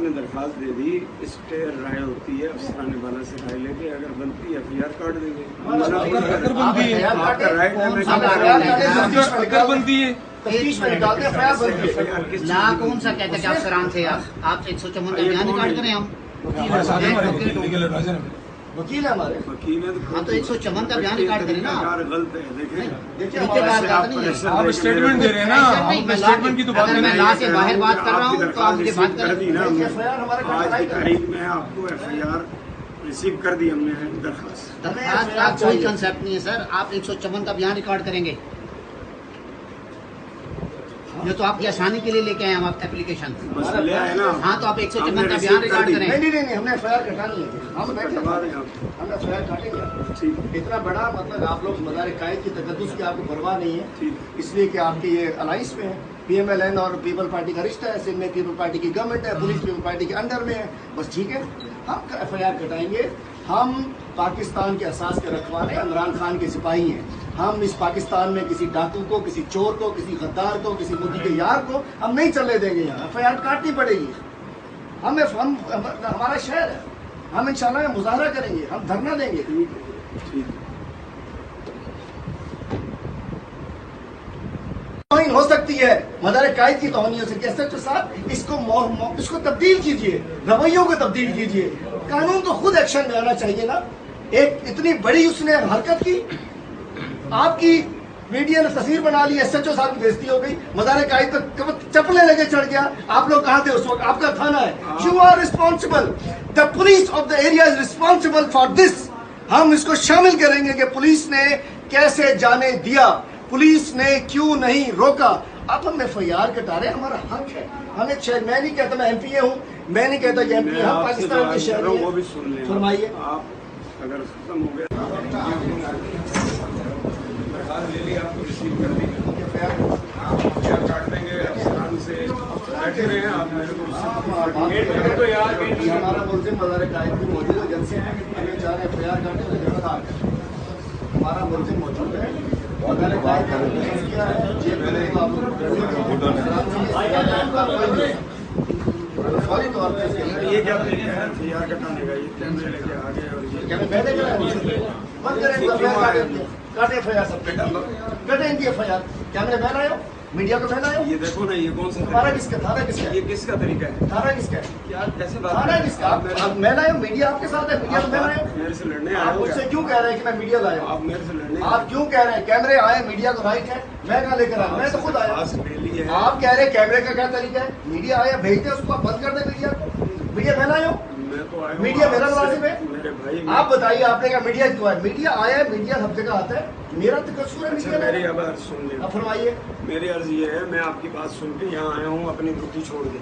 आपने दरखास्त दे दी, स्टे राय होती है, अफसरान वाला से राय लेके अगर बनती है FIR काट देंगे। तफ्तीश में निकालते हैं, FIR बनती है। ना कौन सा कहता है कि अफसरान थे आप 154 का बयान रिकॉर्ड करें हम वकील है हमारे, वकील है हाँ तो 154 का बयान रिकॉर्ड करें ना। गलत है, देखिए आप स्टेटमेंट दे रहे हैं ना, आप स्टेटमेंट की तो बात अगर मैं ला से बाहर बात कर रहा हूँ तो आप मुझे बात कर दी ना। FIR हमारे आज की तारीख में आपको FIR रिसीव कर दी हमने दरखास्त। का कोई कंसेप्ट नहीं है सर, आप 154 का बयान रिकॉर्ड करेंगे ये तो आपकी आसानी के लिए लेके आए हम आप एप्लीकेशन। हाँ तो आप 154 का बयान रिकॉर्ड करें। नहीं हमने FIR कटानी है, हम बैठे हम FIR काटेंगे। इतना बड़ा मतलब आप लोग मदार कायद की तकद्दुस की आपको परवाह नहीं है, इसलिए कि आपके ये अलाइंस में है, PMLN और पीपल पार्टी का रिश्ता है, सिंध में पीपल पार्टी की गवर्नमेंट है, पुलिस पीपल पार्टी के अंडर में है, बस ठीक है हम FIR कटाएंगे। हम पाकिस्तान के असास के रखवाले इमरान खान के सिपाही हैं। हम इस पाकिस्तान में किसी डाकू को, किसी चोर को, किसी गद्दार को, किसी मोदी के यार को हम नहीं चलने देंगे। यहाँ FIR काटनी पड़ेगी। हम हमारा शहर है, हम इंशाल्लाह मुजाहरा करेंगे, हम धरना देंगे। तौहीन हो सकती है, मदार कायद की तौहीन हो सकती है। SHO साहब इसको तब्दील कीजिए, रवैयों को तब्दील कीजिए, कानून को खुद एक्शन लेना चाहिए ना। एक इतनी बड़ी उसने हरकत की, आपकी मीडिया ने तस्वीर बना ली, SHO साहब की बेइज्जती हो गई, मदार कायद पर चप्पलें लेके चढ़ गया। आप लोग कहाँ थे उस वक्त? आपका थाना है, you are responsible, the police of the area is responsible for this. हम इसको शामिल करेंगे कि पुलिस ने कैसे जाने दिया, पुलिस ने क्यों नहीं रोका। अब हम FIR कटा रहे, हमारा हक है। हम एक शहर, मैं नहीं कहता मैं MP हूँ, मैं नहीं कहता कि MP, हम पाकिस्तान के शहर हैं। वो भी सुन लें, फरमाइए। आप अगर खत्म हो गया ले लिया, आपको रिसीव कर दी, FIR काट देंगे। अफसरान से बैठे रहे हैं आप, मेरे को तो यार हमारा मुल्ज़िम मदार कायद भी मौजूद है, जब से हमें चाह रहे FIR काटे तो जगह आ गए। हमारा मुल्ज़िम मौजूद है, मदार कायद किया है, जेब में तो आप फौरी तौर पर ये क्या FIR कटाने का, ये कैमरे लेके आ गए और ये क्या बंद करें काटे FIR सब कटे इनकी FIR। कैमरे बैन आयो, मीडिया को फैलायो। ये देखो ना, ये कौन सा हमारा किसका थाना किसका? ये किसका तरीका है? थाना किसका है? यार कैसे बात थाना किसका? आप मैं लाया, मीडिया आपके साथ है, मीडिया में लाया। मेरे से लड़ने आप आए हो मुझसे क्या? क्यों कह रहे हैं कि मैं मीडिया लाया? आप मेरे से लड़ने आप क्यों कह रहे हैं? कैमरे आए, मीडिया को राइट है, मैं कहाँ लेकर आया? मैं तो खुद आया। आप कह रहे हैं कैमरे का क्या तरीका है? मीडिया आया, भेजते उसको, आप बंद कर दे मीडिया को। मीडिया मैं लाया हूँ, मीडिया मेरा मुलाजिम है। आप बताइए, आपने कहा मीडिया क्यों आया? मीडिया आया है, मीडिया सब जगह आता है, मेरा तो कसूर है मीडिया। मेरी अब अर्ज सुन ले, अब फरमाइए। मेरी अर्ज ये है, मैं आपकी बात सुन के यहाँ आया हूँ, अपनी ड्यूटी छोड़ के।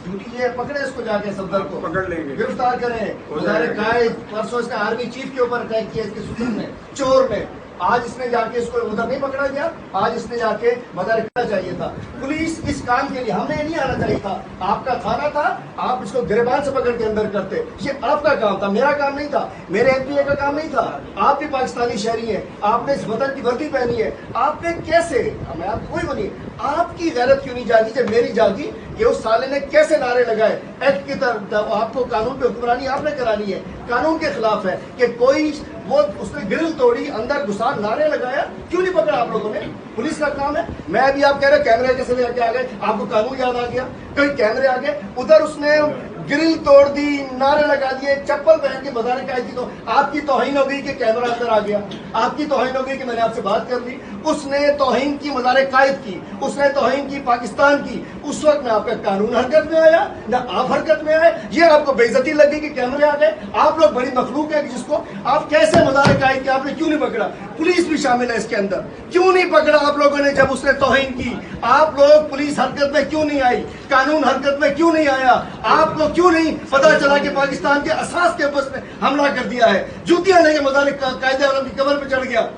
ड्यूटी ये पकड़े इसको, जाके सफदर को पकड़ लेंगे, गिरफ्तार करें। मदार कायद परसों इसने आर्मी चीफ के ऊपर अटैक किया, इसके सूरत में, चोर ने। आज इसने जाके इसको उधर नहीं पकड़ा गया, आज इसने जाके मदार करना चाहिए था। पुलिस इस काम के लिए, हमें नहीं आना चाहिए था। आपका थाना था, आप इसको गिरबान से पकड़ के अंदर करते। ये आपका काम था, मेरा काम नहीं था, मेरे MPA का काम नहीं था। आप भी पाकिस्तानी शहरी हैं, आपने इस वतन की वर्दी पहनी है, आपने कैसे, मैं आप कोई बनी, आपकी गैरत क्यों नहीं जागी जब मेरी जागी कि उस साले ने कैसे नारे लगाए एक्ट की तरफ। आपको कानून पे हुक्मरानी आपने करानी है, कानून के खिलाफ है कि कोई वो उसने ग्रिल तोड़ी, अंदर घुसा, नारे लगाया, क्यों नहीं पकड़ा आप लोगों ने? पुलिस का काम है। मैं अभी आप कह रहे कैमरे कैसे लेके आ गए, आपको कानून याद आ गया, कहीं कैमरे आ गए, उधर उसने ग्रिल तोड़ दी, नारे लगा दिए, चप्पल पहन के मदार कायद की। तो आपकी तौहीन हो गई कि कैमरा अंदर आ गया, आपकी तौहीन हो गई कि मैंने आपसे बात कर ली। उसने तौहीन की मदार कायद की, उसने तौहीन की पाकिस्तान की। उस वक्त ना आपका कानून हरकत में आया, ना आप हरकत में आए। ये आपको बेइज्जती लगी कि कैमरे आ गए। आप लोग बड़ी मखलूक है जिसको आप कैसे मदार कायद की आपने क्यों नहीं पकड़ा? पुलिस भी शामिल है इसके अंदर, क्यों नहीं पकड़ा आप लोगों ने जब उसने तौहीन की? आप लोग पुलिस हरकत में क्यों नहीं आई? कानून हरकत में क्यों नहीं आया? आप लोग क्यों नहीं पता चला कि पाकिस्तान के असास के ऊपर उसने हमला कर दिया है? जूतियां लेके मदार कायदे आलम की कबर पे चढ़ गया।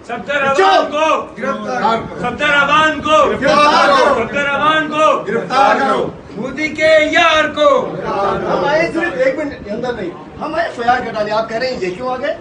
सफदर अवान को गिरफ्तार, सफदर अवान को गिरफ्तार करो, सफदर अवान को गिरफ्तार करो, मोदी के यार को। हम आए सिर्फ 1 मिनट के अंदर नहीं, हम आए FIR कटाने। आप कह रहे हैं ये क्यों आ गए?